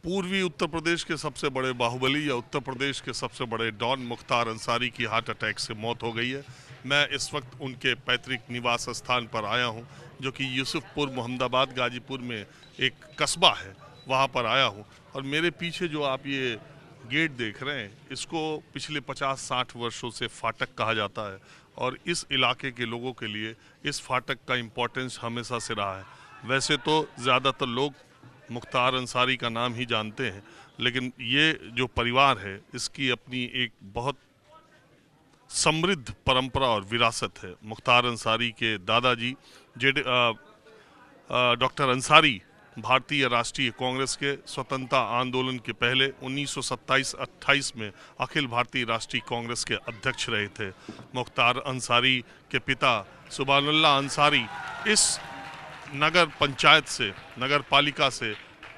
पूर्वी उत्तर प्रदेश के सबसे बड़े बाहुबली या उत्तर प्रदेश के सबसे बड़े डॉन मुख्तार अंसारी की हार्ट अटैक से मौत हो गई है। मैं इस वक्त उनके पैतृक निवास स्थान पर आया हूं, जो कि यूसुफपुर मोहम्मदाबाद गाजीपुर में एक कस्बा है, वहां पर आया हूं। और मेरे पीछे जो आप ये गेट देख रहे हैं, इसको पिछले 50-60 वर्षों से फाटक कहा जाता है। और इस इलाके के लोगों के लिए इस फाटक का इम्पोर्टेंस हमेशा से रहा है। वैसे तो ज़्यादातर लोग मुख्तार अंसारी का नाम ही जानते हैं, लेकिन ये जो परिवार है इसकी अपनी एक बहुत समृद्ध परंपरा और विरासत है। मुख्तार अंसारी के दादाजी डॉक्टर अंसारी भारतीय राष्ट्रीय कांग्रेस के स्वतंत्रता आंदोलन के पहले 1927-28 में अखिल भारतीय राष्ट्रीय कांग्रेस के अध्यक्ष रहे थे। मुख्तार अंसारी के पिता सुभानुल्लाह अंसारी इस नगर पंचायत से, नगर पालिका से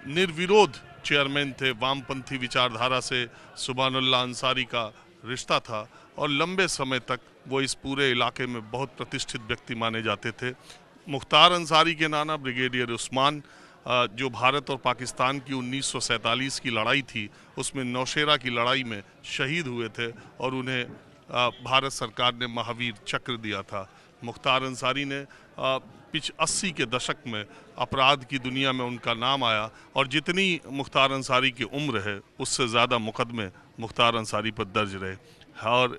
निर्विरोध चेयरमैन थे। वामपंथी विचारधारा से सुभानुल्लाह अंसारी का रिश्ता था और लंबे समय तक वो इस पूरे इलाके में बहुत प्रतिष्ठित व्यक्ति माने जाते थे। मुख्तार अंसारी के नाना ब्रिगेडियर उस्मान, जो भारत और पाकिस्तान की 1947 की लड़ाई थी, उसमें नौशेरा की लड़ाई में शहीद हुए थे और उन्हें भारत सरकार ने महावीर चक्र दिया था। मुख्तार अंसारी ने 80 के दशक में अपराध की दुनिया में उनका नाम आया और जितनी मुख्तार अंसारी की उम्र है उससे ज़्यादा मुकदमे मुख्तार अंसारी पर दर्ज रहे। और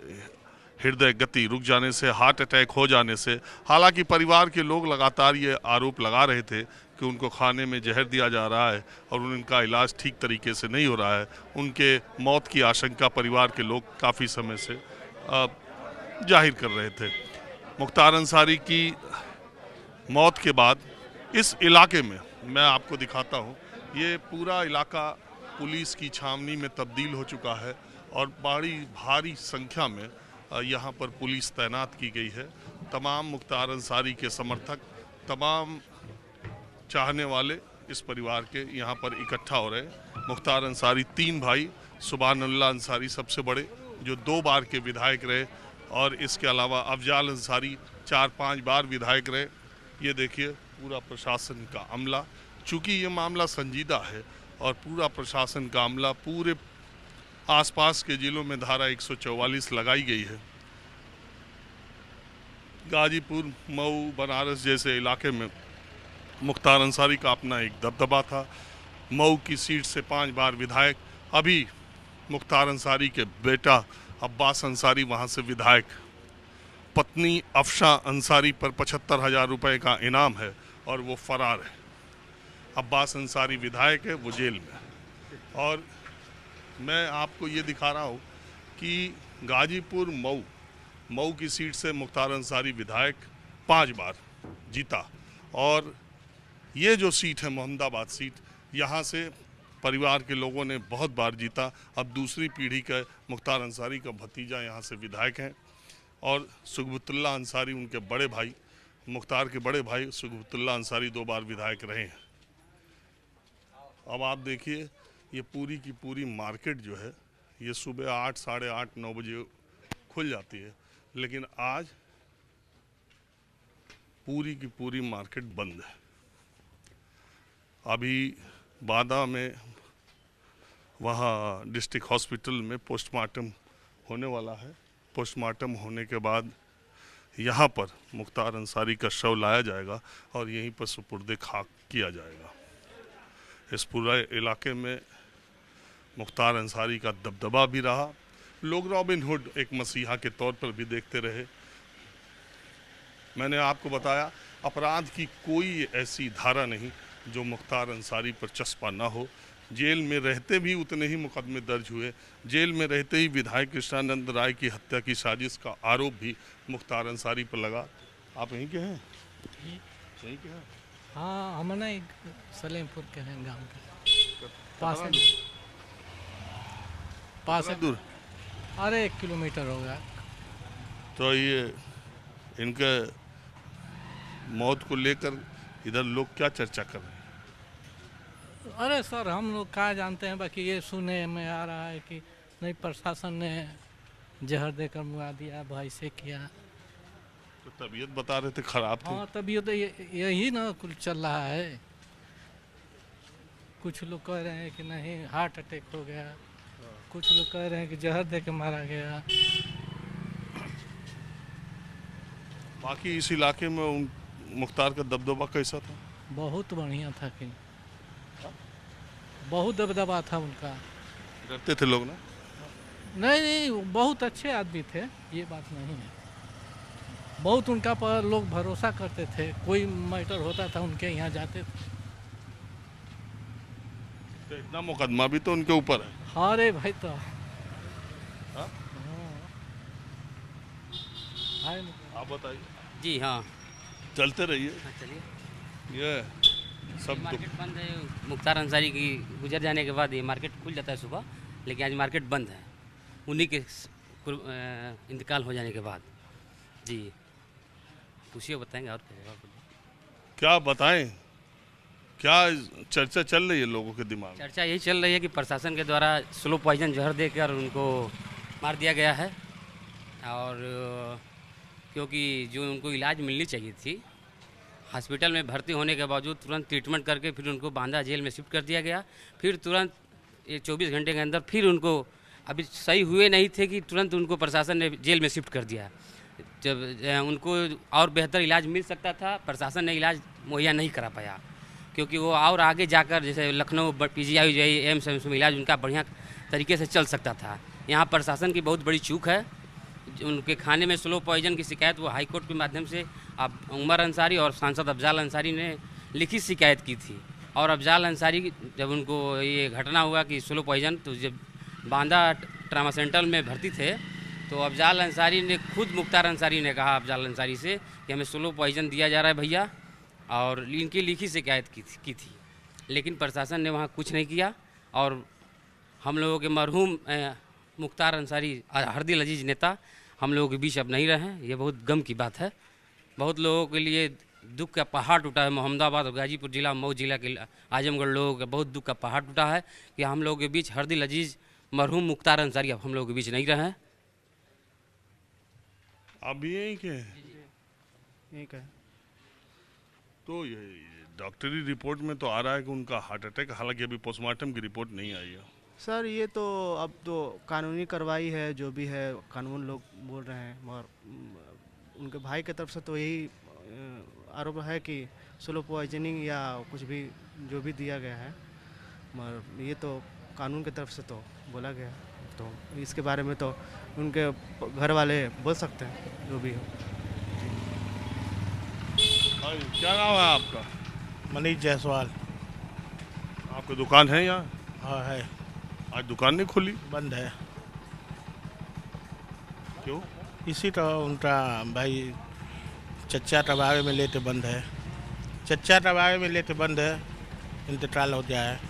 हृदय गति रुक जाने से, हार्ट अटैक हो जाने से, हालांकि परिवार के लोग लगातार ये आरोप लगा रहे थे कि उनको खाने में जहर दिया जा रहा है और उनका इलाज ठीक तरीके से नहीं हो रहा है। उनके मौत की आशंका परिवार के लोग काफ़ी समय से जाहिर कर रहे थे। मुख्तार अंसारी की मौत के बाद इस इलाके में, मैं आपको दिखाता हूँ, ये पूरा इलाका पुलिस की छावनी में तब्दील हो चुका है और बड़ी भारी संख्या में यहाँ पर पुलिस तैनात की गई है। तमाम मुख्तार अंसारी के समर्थक, तमाम चाहने वाले इस परिवार के यहाँ पर इकट्ठा हो रहे हैं। मुख्तार अंसारी 3 भाई, सुभानुल्लाह अंसारी सबसे बड़े, जो 2 बार के विधायक रहे, और इसके अलावा अफजाल अंसारी 4-5 बार विधायक रहे। ये देखिए पूरा प्रशासन का अमला, चूँकि ये मामला संजीदा है और पूरा प्रशासन का अमला, पूरे आसपास के जिलों में धारा 144 लगाई गई है। गाजीपुर, मऊ, बनारस जैसे इलाके में मुख्तार अंसारी का अपना एक दबदबा था। मऊ की सीट से 5 बार विधायक, अभी मुख्तार अंसारी के बेटा अब्बास अंसारी वहाँ से विधायक। पत्नी अफशा अंसारी पर 75,000 रुपये का इनाम है और वो फरार है। अब्बास अंसारी विधायक है, वो जेल में। और मैं आपको ये दिखा रहा हूँ कि गाजीपुर, मऊ की सीट से मुख्तार अंसारी विधायक 5 बार जीता। और ये जो सीट है मोहम्मदाबाद सीट, यहाँ से परिवार के लोगों ने बहुत बार जीता। अब दूसरी पीढ़ी का मुख्तार अंसारी का भतीजा यहाँ से विधायक हैं और सुगबुतुल्लाह अंसारी, उनके बड़े भाई, मुख्तार के बड़े भाई सुगबुतुल्लाह अंसारी 2 बार विधायक रहे हैं। अब आप देखिए ये पूरी की पूरी मार्केट जो है, ये सुबह 8, साढ़े 8, 9 बजे खुल जाती है, लेकिन आज पूरी की पूरी मार्केट बंद है। अभी बादा में, वहाँ डिस्ट्रिक्ट हॉस्पिटल में पोस्टमार्टम होने वाला है। पोस्टमार्टम होने के बाद यहाँ पर मुख्तार अंसारी का शव लाया जाएगा और यहीं पर सुपुर्दे खाक किया जाएगा। इस पूरे इलाके में मुख्तार अंसारी का दबदबा भी रहा। लोग रॉबिन हुड एक मसीहा के तौर पर भी देखते रहे। मैंने आपको बताया, अपराध की कोई ऐसी धारा नहीं जो मुख्तार अंसारी पर चस्पा ना हो। जेल में रहते भी उतने ही मुकदमे दर्ज हुए। जेल में रहते ही विधायक कृष्णानंद राय की हत्या की साजिश का आरोप भी मुख्तार अंसारी पर लगा। आप यहीं के हैं? यहीं के हैं? हाँ, हम ना सलेमपुर के हैं, गांव के पास है। पास है, दूर? अरे 1 किलोमीटर होगा। तो ये इनके मौत को लेकर इधर लोग क्या चर्चा कर रहे हैं? अरे सर, हम लोग क्या जानते हैं, बाकी ये सुने में आ रहा है कि नहीं, प्रशासन ने जहर देकर मुआ दिया, भाई से किया। तो तबीयत बता रहे थे खराब थी। हाँ, तबीयत यही ना कुल चल रहा है। कुछ लोग कह रहे हैं कि नहीं हार्ट अटैक हो गया, कुछ लोग कह रहे हैं कि जहर दे के मारा गया। बाकी इस इलाके में उन मुख्तार का दबदबा कैसा था? बहुत बढ़िया था कि बहुत दबदबा था उनका। डरते थे लोग ना? नहीं नहीं, वो बहुत अच्छे आदमी थे, ये बात नहीं है। बहुत उनका पर लोग भरोसा करते थे, कोई मैटर होता था उनके यहाँ जाते थे। तो इतना मुकदमा भी तो उनके ऊपर है। हाँ रे भाई, तो हाँ? हाँ। आप बताइए। जी हाँ, चलते रहिए। हाँ चलिए। ये सब मार्केट बंद है। मुख्तार अंसारी की गुजर जाने के बाद ये मार्केट खुल जाता है सुबह, लेकिन आज मार्केट बंद है उन्हीं के इंतकाल हो जाने के बाद। जी पूछिए, बताएंगे और क्या बताएं, क्या चर्चा चल रही है लोगों के दिमाग में? चर्चा यही चल रही है कि प्रशासन के द्वारा स्लो पॉइजन जहर देकर उनको मार दिया गया है, और क्योंकि जो उनको इलाज मिलनी चाहिए थी, हॉस्पिटल में भर्ती होने के बावजूद तुरंत ट्रीटमेंट करके फिर उनको बांदा जेल में शिफ्ट कर दिया गया। फिर तुरंत ये 24 घंटे के अंदर फिर उनको अभी सही हुए नहीं थे कि तुरंत उनको प्रशासन ने जेल में शिफ्ट कर दिया। जब उनको और बेहतर इलाज मिल सकता था, प्रशासन ने इलाज मुहैया नहीं करा पाया, क्योंकि वो और आगे जाकर जैसे लखनऊ PGI एम्स में इलाज उनका बढ़िया तरीके से चल सकता था। यहाँ प्रशासन की बहुत बड़ी चूक है। उनके खाने में स्लो पॉइजन की शिकायत वो हाई कोर्ट के माध्यम से अब उमर अंसारी और सांसद अफजाल अंसारी ने लिखित शिकायत की थी। और अफजाल अंसारी जब उनको ये घटना हुआ कि स्लो पॉइजन, तो जब बांदा ट्रामा सेंटर में भर्ती थे तो अफजाल अंसारी ने खुद मुख्तार अंसारी ने कहा अफजाल अंसारी से कि हमें स्लो पॉइजन दिया जा रहा है भैया, और इनकी लिखित शिकायत की थी। लेकिन प्रशासन ने वहाँ कुछ नहीं किया, और हम लोगों के मरहूम मुख्तार अंसारी हरदिल अजीज नेता हम लोगों के बीच अब नहीं रहे हैं। ये बहुत गम की बात है। बहुत लोगों के लिए दुख का पहाड़ टूटा है। मोहम्मदाबाद और गाजीपुर जिला, मऊ जिला के, आजमगढ़ लोगों का बहुत दुख का पहाड़ टूटा है कि हम लोगों के बीच हरदिल अजीज मरहूम मुख्तार अंसारी अब हम लोगों के बीच नहीं रहे हैं। आप भी यहीं के हैं? यही कहे। तो ये डॉक्टरी रिपोर्ट में तो आ रहा है कि उनका हार्ट अटैक, हालांकि अभी पोस्टमार्टम की रिपोर्ट नहीं आई है। सर ये तो अब तो कानूनी कार्रवाई है, जो भी है कानून लोग बोल रहे हैं, मगर उनके भाई की तरफ से तो यही आरोप है कि स्लो पॉइजनिंग या कुछ भी जो भी दिया गया है, मगर ये तो कानून की तरफ से तो बोला गया है, तो इसके बारे में तो उनके घर वाले बोल सकते हैं जो भी हो। क्या नाम है आपका? मनीष जायसवाल। आपकी दुकान है यहाँ? हाँ है, आज दुकान नहीं खुली, बंद है। क्यों? इसी तो उनका भाई चच्चा टबावे में लेते बंद है, चच्चा टबावे में लेते बंद है, इंतकाल हो गया है।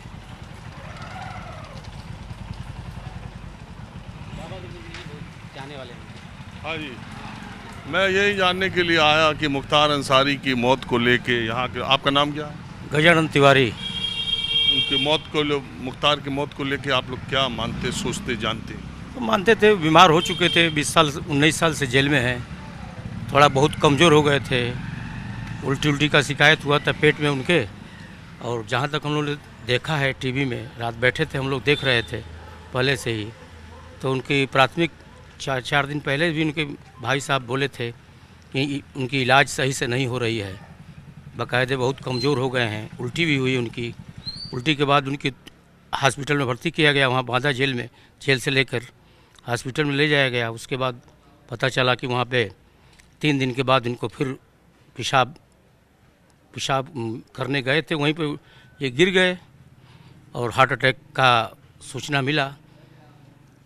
जाने वाले हैं। हाँ जी, मैं यही जानने के लिए आया कि मुख्तार अंसारी की मौत को लेके यहाँ के, आपका नाम क्या है? गजानन तिवारी। उनकी मौत को, मुख्तार की मौत को लेके आप लोग क्या मानते, सोचते, जानते? तो मानते थे, बीमार हो चुके थे, 20 साल 19 साल से जेल में हैं, थोड़ा बहुत कमज़ोर हो गए थे, उल्टी का शिकायत हुआ था पेट में उनके। और जहाँ तक हम लोग ने देखा है टीवी में, रात बैठे थे हम लोग देख रहे थे पहले से ही, तो उनकी प्राथमिक 4 दिन पहले भी उनके भाई साहब बोले थे कि उनकी इलाज सही से नहीं हो रही है, बाकायदे बहुत कमज़ोर हो गए हैं, उल्टी भी हुई उनकी। उल्टी के बाद उनकी हॉस्पिटल में भर्ती किया गया, वहाँ बांदा जेल में, जेल से लेकर हॉस्पिटल में ले जाया गया। उसके बाद पता चला कि वहाँ पे 3 दिन के बाद इनको फिर पेशाब करने गए थे, वहीं पे ये गिर गए और हार्ट अटैक का सूचना मिला।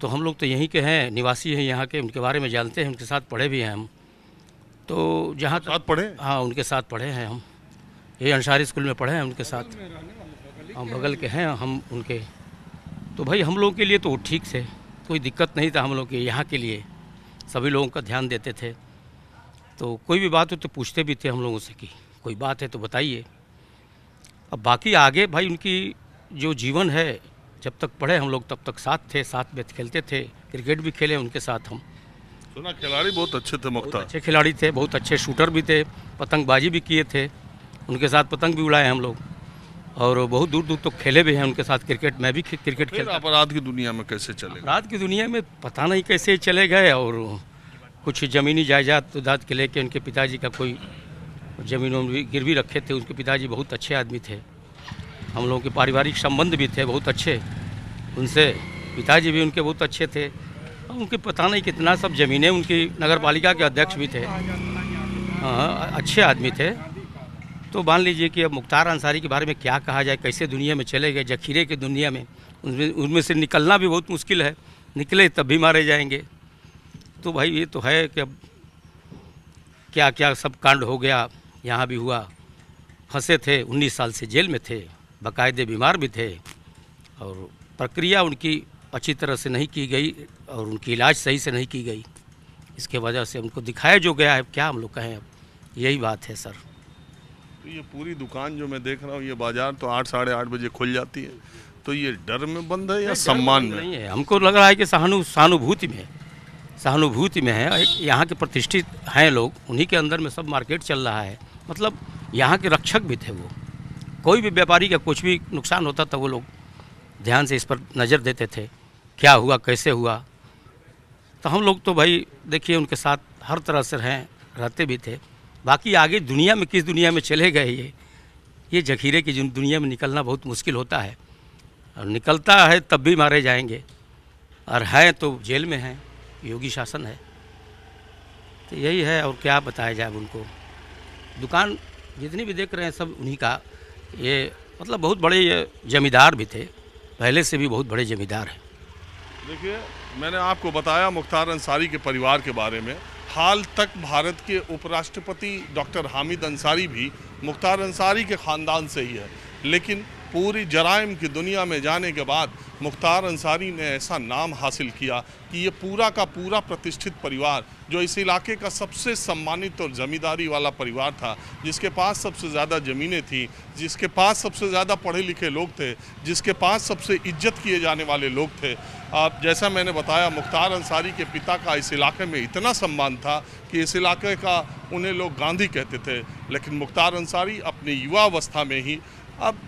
तो हम लोग तो यहीं के हैं, निवासी हैं यहाँ के, उनके बारे में जानते हैं, उनके साथ पढ़े भी हैं हम। तो जहाँ साथ पढ़े? हाँ, उनके साथ पढ़े हैं हम, ये अंसारी स्कूल में पढ़े हैं उनके साथ, हम बगल के हैं हम उनके। तो भाई हम लोगों के लिए तो ठीक थे, कोई दिक्कत नहीं था हम लोग के, यहाँ के लिए सभी लोगों का ध्यान देते थे। तो कोई भी बात हो तो पूछते भी थे हम लोगों से कि कोई बात है तो बताइए। अब बाकी आगे भाई उनकी जो जीवन है, जब तक पढ़े हम लोग तब तक साथ थे, साथ में खेलते थे, क्रिकेट भी खेले उनके साथ हम। सुना खिलाड़ी बहुत अच्छे थे मुख्तार? अच्छे खिलाड़ी थे, बहुत अच्छे शूटर भी थे, पतंगबाजी भी किए थे, उनके साथ पतंग भी उड़ाए हम लोग। और बहुत दूर दूर तक खेले भी हैं उनके साथ क्रिकेट। मैं भी क्रिकेट फिर खेलता। अपराध की दुनिया में कैसे चलेगा? रात की दुनिया में पता नहीं कैसे चले गए, और कुछ ज़मीनी जायदाद के लेके उनके पिताजी का कोई ज़मीनों में गिरवी रखे थे। उनके पिताजी बहुत अच्छे आदमी थे, हम लोगों के पारिवारिक संबंध भी थे बहुत अच्छे उनसे। पिताजी भी उनके बहुत अच्छे थे, और उनके पता नहीं कितना सब ज़मीनें, उनकी नगर पालिका के अध्यक्ष भी थे। हाँ, अच्छे आदमी थे। तो मान लीजिए कि अब मुख्तार अंसारी के बारे में क्या कहा जाए, कैसे दुनिया में चले गए, जखीरे की दुनिया में। उनमें से निकलना भी बहुत मुश्किल है, निकले तब भी मारे जाएंगे। तो भाई ये तो है कि अब क्या क्या सब कांड हो गया, यहाँ भी हुआ। फंसे थे, 19 साल से जेल में थे, बाकायदे बीमार भी थे, और प्रक्रिया उनकी अच्छी तरह से नहीं की गई और उनकी इलाज सही से नहीं की गई। इसके वजह से उनको दिखाया जो गया है, क्या हम लोग कहें, अब यही बात है सर। तो ये पूरी दुकान जो मैं देख रहा हूँ, ये बाजार तो 8 साढ़े 8 बजे खुल जाती है, तो ये डर में बंद है या सम्मान में? नहीं है, हमको लग रहा है कि सहानुभूति में है। यहाँ के प्रतिष्ठित हैं लोग, उन्हीं के अंदर में सब मार्केट चल रहा है। मतलब यहाँ के रक्षक भी थे वो। कोई भी व्यापारी का कुछ भी नुकसान होता था, वो लोग ध्यान से इस पर नज़र देते थे, क्या हुआ कैसे हुआ। तो हम लोग तो भाई देखिए उनके साथ हर तरह से रहते भी थे। बाकी आगे दुनिया में किस दुनिया में चले गए, ये जखीरे की दुनिया में निकलना बहुत मुश्किल होता है, और निकलता है तब भी मारे जाएंगे, और हैं तो जेल में हैं, योगी शासन है। तो यही है, और क्या बताया जाए उनको। दुकान जितनी भी देख रहे हैं सब उन्हीं का। ये मतलब बहुत बड़े ये जमींदार भी थे, पहले से भी बहुत बड़े जमींदार हैं। देखिए, मैंने आपको बताया मुख्तार अंसारी के परिवार के बारे में। हाल तक भारत के उपराष्ट्रपति डॉक्टर हामिद अंसारी भी मुख्तार अंसारी के ख़ानदान से ही है, लेकिन पूरी जराइम की दुनिया में जाने के बाद मुख्तार अंसारी ने ऐसा नाम हासिल किया कि ये पूरा का पूरा प्रतिष्ठित परिवार, जो इस इलाके का सबसे सम्मानित और ज़मींदारी वाला परिवार था, जिसके पास सबसे ज़्यादा ज़मीनें थी, जिसके पास सबसे ज़्यादा पढ़े लिखे लोग थे, जिसके पास सबसे इज्जत किए जाने वाले लोग थे। जैसा मैंने बताया, मुख्तार अंसारी के पिता का इस इलाके में इतना सम्मान था कि इस इलाके का उन्हें लोग गांधी कहते थे। लेकिन मुख्तार अंसारी अपनी युवावस्था में ही अब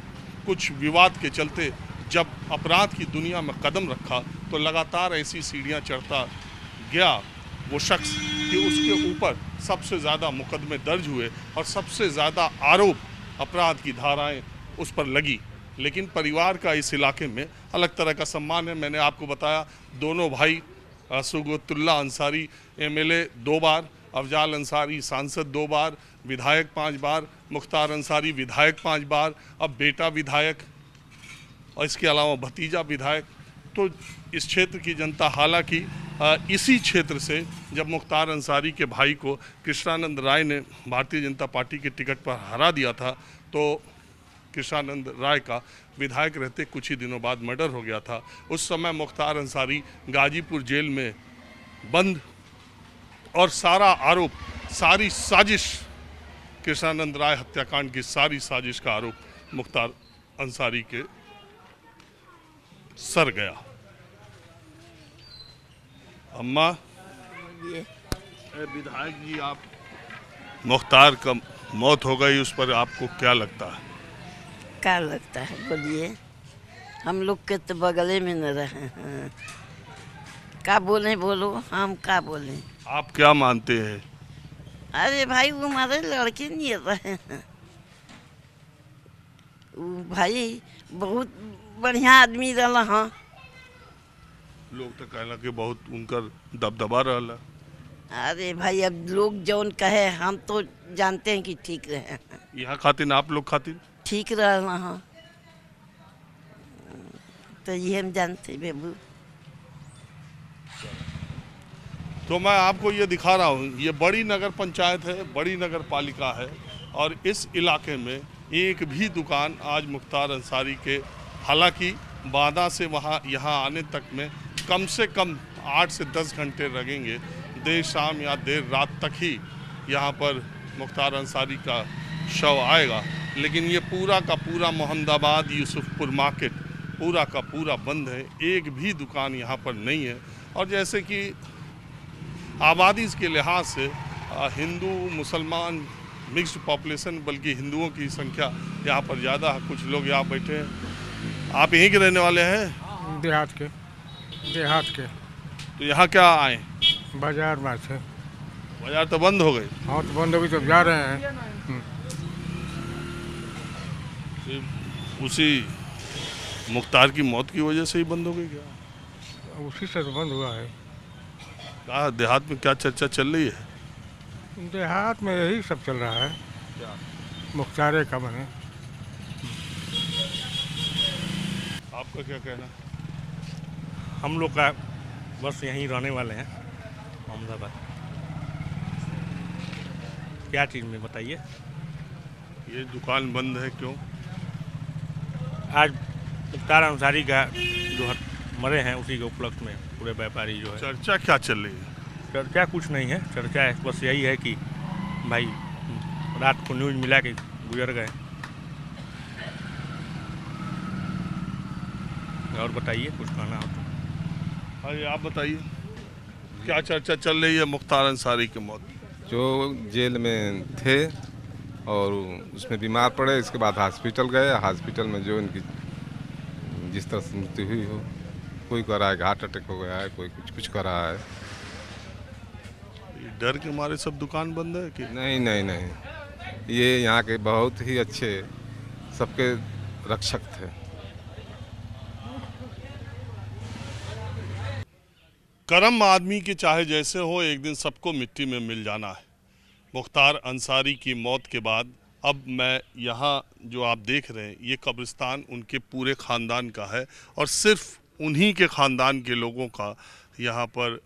कुछ विवाद के चलते जब अपराध की दुनिया में कदम रखा, तो लगातार ऐसी सीढ़ियां चढ़ता गया वो शख्स कि उसके ऊपर सबसे ज़्यादा मुकदमे दर्ज हुए और सबसे ज़्यादा आरोप, अपराध की धाराएं उस पर लगी। लेकिन परिवार का इस इलाके में अलग तरह का सम्मान है। मैंने आपको बताया, दोनों भाई सुगतुल्ला अंसारी MLA 2 बार, अफजाल अंसारी सांसद 2 बार, विधायक 5 बार, मुख्तार अंसारी विधायक 5 बार, अब बेटा विधायक, और इसके अलावा भतीजा विधायक। तो इस क्षेत्र की जनता, हालांकि इसी क्षेत्र से जब मुख्तार अंसारी के भाई को कृष्णानंद राय ने भारतीय जनता पार्टी के टिकट पर हरा दिया था, तो कृष्णानंद राय का विधायक रहते कुछ ही दिनों बाद मर्डर हो गया था। उस समय मुख्तार अंसारी गाजीपुर जेल में बंद, और सारा आरोप, सारी साजिश, कृष्णानंद राय हत्याकांड की सारी साजिश का आरोप मुख्तार अंसारी के सर गया। अम्मा, विधायक जी, आप मुख्तार का मौत हो गई, उस पर आपको क्या लगता है? क्या लगता है बोलिए, हम लोग के तो बगले में न रहे हैं, क्या बोले बोलो, हम क्या बोले। आप क्या मानते हैं? अरे भाई वो हमारे लड़के नहीं रहे हैं, वो भाई बहुत बढ़िया आदमी रहा। हाँ, लोग तो कहला कि बहुत उनकर दबदबा रहा। अरे भाई अब लोग जौन कहे, हम तो जानते हैं कि ठीक रहे। यहाँ खातिर आप लोग खातिर ठीक रहा। हाँ, तो ये हम जानते बेबू। तो मैं आपको ये दिखा रहा हूँ, ये बड़ी नगर पंचायत है, बड़ी नगर पालिका है, और इस इलाके में एक भी दुकान आज मुख्तार अंसारी के, हालांकि बादा से वहाँ यहाँ आने तक में कम से कम 8 से 10 घंटे लगेंगे। देर शाम या देर रात तक ही यहाँ पर मुख्तार अंसारी का शव आएगा, लेकिन ये पूरा का पूरा मोहम्मदाबाद यूसुफपुर मार्केट पूरा का पूरा बंद है, एक भी दुकान यहाँ पर नहीं है। और जैसे कि आबादी के लिहाज से हिंदू, मुसलमान, मिक्स्ड पॉपुलेशन, बल्कि हिंदुओं की संख्या यहाँ पर ज़्यादा है। कुछ लोग यहाँ बैठे हैं। आप यहीं के रहने वाले हैं? देहात के। तो यहाँ क्या आए? बाजार में से। बाजार तो बंद हो गई। हाँ तो बंद हो गई, तो जा रहे हैं। उसी मुख्तार की मौत की वजह से ही बंद हो गई क्या? उसी से तो बंद हुआ है। कहा देहात में क्या चर्चा चल रही है? देहात में यही सब चल रहा है, मुख्तार का बने। आपका क्या कहना? हम लोग का बस यहीं रहने वाले हैं, अहमदाबाद। क्या चीज़ में बताइए? ये दुकान बंद है क्यों? आज मुख्तार अंसारी का जो मरे हैं उसी के उपलक्ष्य में पूरे व्यापारी जो है। चर्चा क्या चल रही है? चर्चा कुछ नहीं है, चर्चा है बस यही है कि भाई रात को न्यूज़ मिला के गुजर गए। और बताइए, कुछ कहना हो तो। अरे आप बताइए, क्या चर्चा चल रही है मुख्तार अंसारी की मौत? जो जेल में थे और उसमें बीमार पड़े, इसके बाद हॉस्पिटल गए। हॉस्पिटल में जो इनकी जिस तरह से मृत्यु हुई हो, कोई कह रहा है कि हार्ट अटैक हो गया है, कोई कुछ कह रहा है। डर के मारे सब दुकान बंद है कि? नहीं, ये यहाँ के बहुत ही अच्छे सबके रक्षक थे। करम आदमी के चाहे जैसे हो, एक दिन सबको मिट्टी में मिल जाना है। मुख्तार अंसारी की मौत के बाद अब मैं यहाँ जो आप देख रहे हैं, ये कब्रिस्तान उनके पूरे ख़ानदान का है और सिर्फ उन्हीं के ख़ानदान के लोगों का यहाँ पर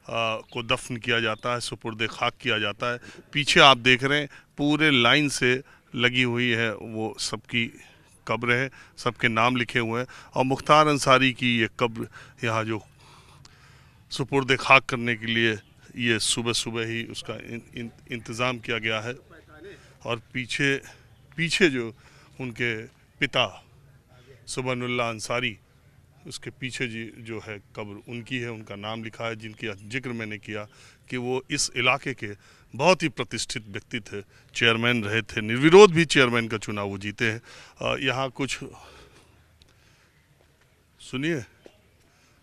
को दफन किया जाता है, सुपुर्द खाक किया जाता है। पीछे आप देख रहे हैं पूरे लाइन से लगी हुई है, वो सबकी कब्र है, सबके नाम लिखे हुए हैं। और मुख्तार अंसारी की ये कब्र यहाँ जो सुपुर्द खाक करने के लिए ये सुबह सुबह ही उसका इंतज़ाम किया गया है। और पीछे जो उनके पिता सुबहानुल्लाह अंसारी, उसके पीछे जी जो है कब्र उनकी है, उनका नाम लिखा है, जिनकी जिक्र मैंने किया कि वो इस इलाके के बहुत ही प्रतिष्ठित व्यक्ति थे, चेयरमैन रहे थे, निर्विरोध भी चेयरमैन का चुनाव वो जीते हैं। यहाँ कुछ सुनिए,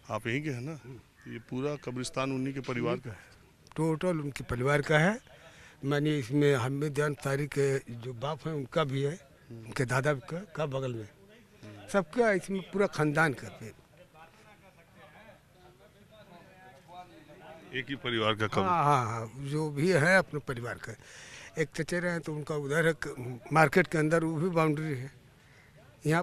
आप यहीं के हैं ना? ये पूरा कब्रिस्तान उन्हीं के परिवार का है? टोटल उनके परिवार का है। मैंने इसमें हमीद अंसारी के जो बाप हैं उनका भी है, उनके दादा का बगल में सबका, इसमें पूरा खानदान का है। एक ही परिवार का कब्र? हाँ, जो भी है अपने परिवार का। एक चचेरे हैं तो उनका उधर है मार्केट के अंदर, वो भी बाउंड्री है। यहाँ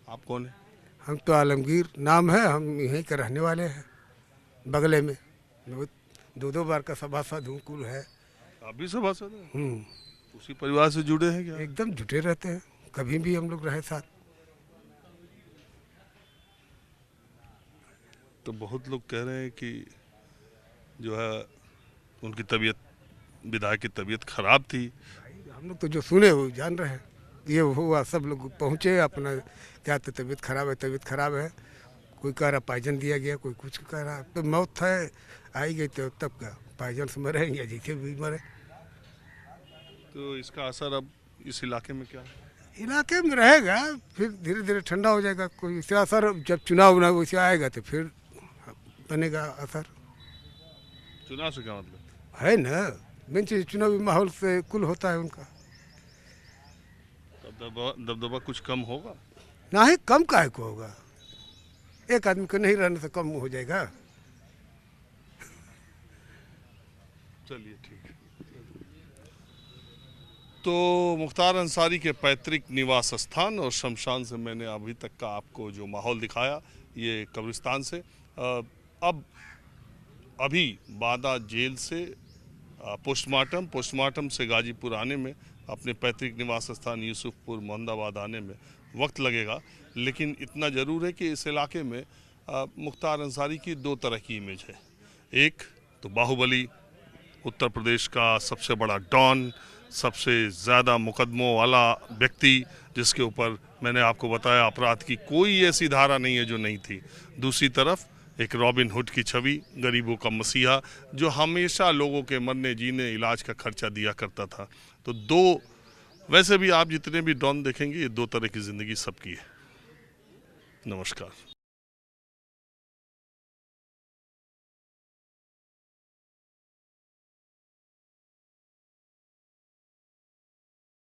आप कौन है? हम तो आलमगीर नाम है, हम यहीं के रहने वाले हैं, बगले में। दो बार का सभासद हूँ, कुल है। आप भी सभासद हैं? उसी परिवार से जुड़े हैं क्या? एकदम जुटे रहते हैं, कभी भी हम लोग रहे साथ। तो बहुत लोग कह रहे हैं कि जो है उनकी तबीयत, विधायक की तबीयत खराब थी। हम लोग तो जो सुने वो जान रहे हैं, ये हुआ, सब लोग पहुँचे अपना, क्या तो तबीयत खराब है, कोई कह रहा पायजन दिया गया, कोई कुछ कह रहा। तो मौत है, आई गई तो तब का पायजन से मरे या जैसे भी मरे। तो इसका असर अब इस इलाके में क्या है? इलाके में रहेगा, फिर धीरे धीरे ठंडा हो जाएगा। कोई इसका असर जब चुनाव वैसे आएगा तो फिर बनेगा असर। चुनाव से क्या मतलब है ना? मेन चीज चुनावी माहौल से कुल होता है उनका। दबदबा कुछ कम होगा? ना ही कम काहे को होगा, एक आदमी को नहीं रहने से कम हो जाएगा। चलिए ठीक है। तो मुख्तार अंसारी के पैतृक निवास स्थान और शमशान से मैंने अभी तक का आपको जो माहौल दिखाया, ये कब्रिस्तान से। अब अभी बादा जेल से पोस्टमार्टम से गाजीपुर आने में, अपने पैतृक निवास स्थान यूसुफपुर मोहम्मदाबाद आने में वक्त लगेगा। लेकिन इतना ज़रूर है कि इस इलाके में मुख्तार अंसारी की दो तरह की इमेज है। एक तो बाहुबली, उत्तर प्रदेश का सबसे बड़ा डॉन, सबसे ज़्यादा मुकदमों वाला व्यक्ति, जिसके ऊपर मैंने आपको बताया अपराध की कोई ऐसी धारा नहीं है जो नहीं थी। दूसरी तरफ एक रॉबिन हुड की छवि, गरीबों का मसीहा जो हमेशा लोगों के मरने जीने इलाज का खर्चा दिया करता था। तो दो, वैसे भी आप जितने भी डॉन देखेंगे ये दो तरह की ज़िंदगी सबकी है। नमस्कार।